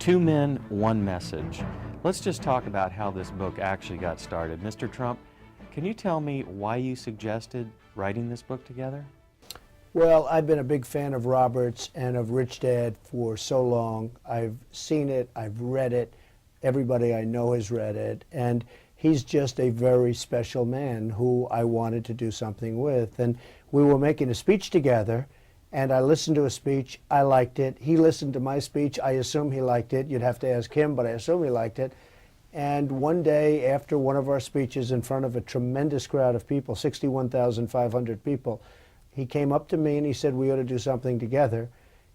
Two Men, One Message. Let's just talk about how this book actually got started. Mr. Trump, can you tell me why you suggested writing this book together? Well, I've been a big fan of Robert's and of Rich Dad for so long. I've seen it, I've read it, everybody I know has read it, and he's just a very special man who I wanted to do something with. And we were making a speech together, and I listened to a speech, I liked it. He listened to my speech, I assume he liked it. You'd have to ask him, but I assume he liked it. And one day, after one of our speeches in front of a tremendous crowd of people, 61,500 people, he came up to me and he said, we ought to do something together.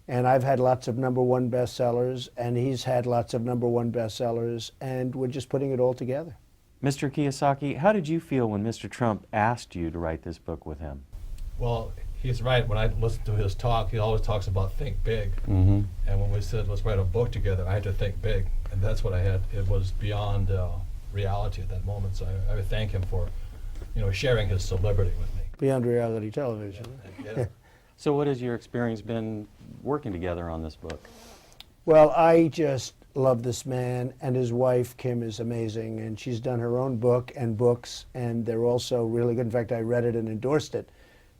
And I've had lots of #1 bestsellers, and he's had lots of #1 bestsellers, and we're just putting it all together. Mr. Kiyosaki, how did you feel when Mr. Trump asked you to write this book with him? Well, he's right. When I listen to his talk, he always talks about think big. Mm-hmm. And when we said, let's write a book together, I had to think big. And that's what I had. It was beyond reality at that moment. So I would thank him for, sharing his celebrity with me. Beyond reality television. Yeah. So what has your experience been working together on this book? Well, I just love this man, and his wife, Kim, is amazing, and she's done her own book and books, and they're also really good. In fact, I read it and endorsed it,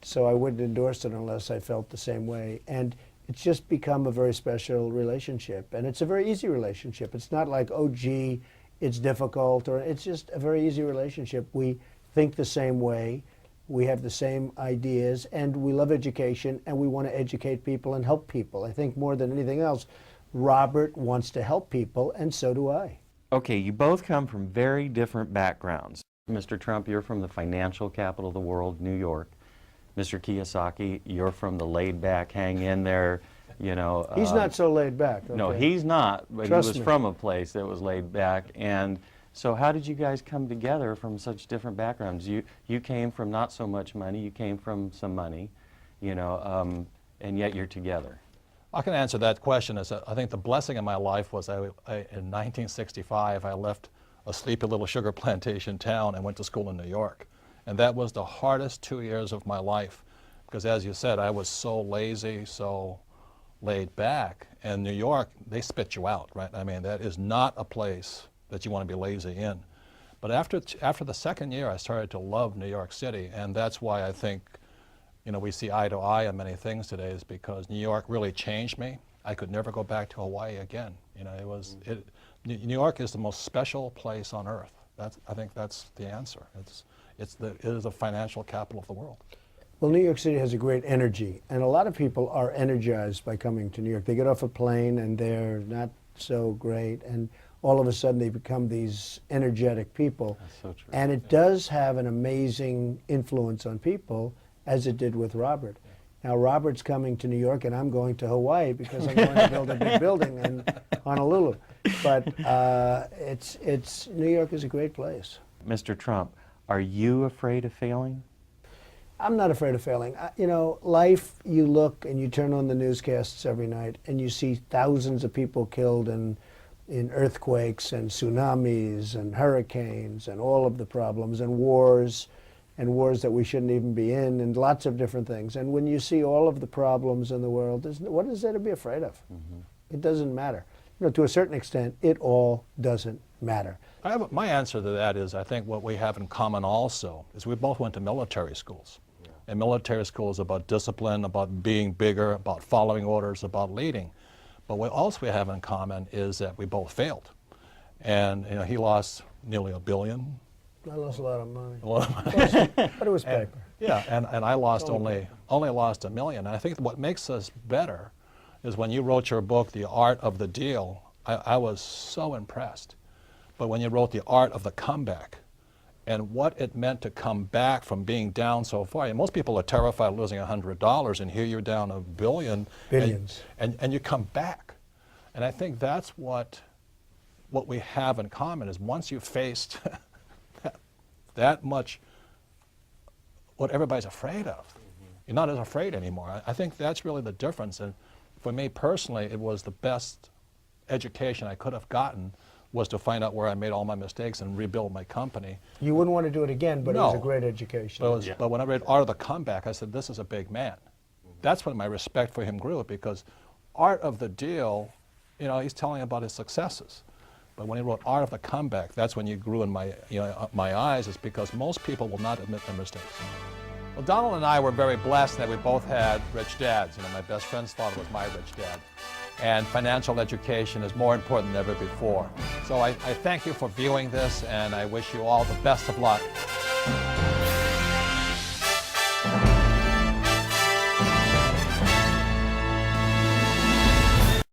so I wouldn't endorse it unless I felt the same way. And it's just become a very special relationship, and it's a very easy relationship. It's not like, oh, gee, it's difficult, or it's just a very easy relationship. We think the same way. We have the same ideas, and we love education, and we want to educate people and help people. I think more than anything else, Robert wants to help people, and so do I. Okay, you both come from very different backgrounds. Mr. Trump, you're from the financial capital of the world, New York. Mr. Kiyosaki, you're from the laid-back, hang in there, He's not so laid back. Okay? No, he's not, but Trust he was me. from a place that was laid back. And so how did you guys come together from such different backgrounds? You came from not so much money, you came from some money, and yet you're together. I can answer that question. I think the blessing in my life was in 1965, I left a sleepy little sugar plantation town and went to school in New York. And that was the hardest 2 years of my life. Because as you said, I was so lazy, so laid back. And New York, they spit you out, right? I mean, that is not a place that you want to be lazy in. But after the second year, I started to love New York City. And that's why I think we see eye to eye on many things today, is because New York really changed me. I could never go back to Hawaii again. New York is the most special place on earth. I think that's the answer. It is the financial capital of the world. Well, New York City has a great energy, and a lot of people are energized by coming to New York. They get off a plane and they're not so great, and all of a sudden they become these energetic people. That's so true. And it does have an amazing influence on people, as it did with Robert. Now, Robert's coming to New York, and I'm going to Hawaii because I'm going to build a big building in Honolulu. But New York is a great place. Mr. Trump, are you afraid of failing? I'm not afraid of failing. Life, you look and you turn on the newscasts every night, and you see thousands of people killed in earthquakes and tsunamis and hurricanes and all of the problems, and wars that we shouldn't even be in, and lots of different things. And when you see all of the problems in the world, what is there to be afraid of? Mm-hmm. It doesn't matter. To a certain extent, it all doesn't matter. My answer to that is, I think what we have in common also is we both went to military schools. Yeah. And military school is about discipline, about being bigger, about following orders, about leading. But what else we have in common is that we both failed. And he lost nearly $1 billion. I lost a lot of money. A lot of money. But it was paper. And I lost only lost $1 million. And I think what makes us better is when you wrote your book, The Art of the Deal, I was so impressed. But when you wrote The Art of the Comeback, and what it meant to come back from being down so far. And most people are terrified of losing $100, and here you're down $1 billion. Billions. And you come back. And I think that's what we have in common, is once you've faced that much what everybody's afraid of, you're not as afraid anymore. I think that's really the difference. And for me personally, it was the best education I could have gotten, was to find out where I made all my mistakes and rebuild my company. You wouldn't want to do it again, but No. it was a great education. But when I read Art of the Comeback, I said, this is a big man. That's when my respect for him grew, because Art of the Deal you know, he's telling about his successes. But when he wrote Art of the Comeback, that's when you grew in my eyes, is because most people will not admit their mistakes. Well, Donald and I were very blessed that we both had rich dads. You know, my best friend's father was my rich dad. And financial education is more important than ever before. So I thank you for viewing this, and I wish you all the best of luck.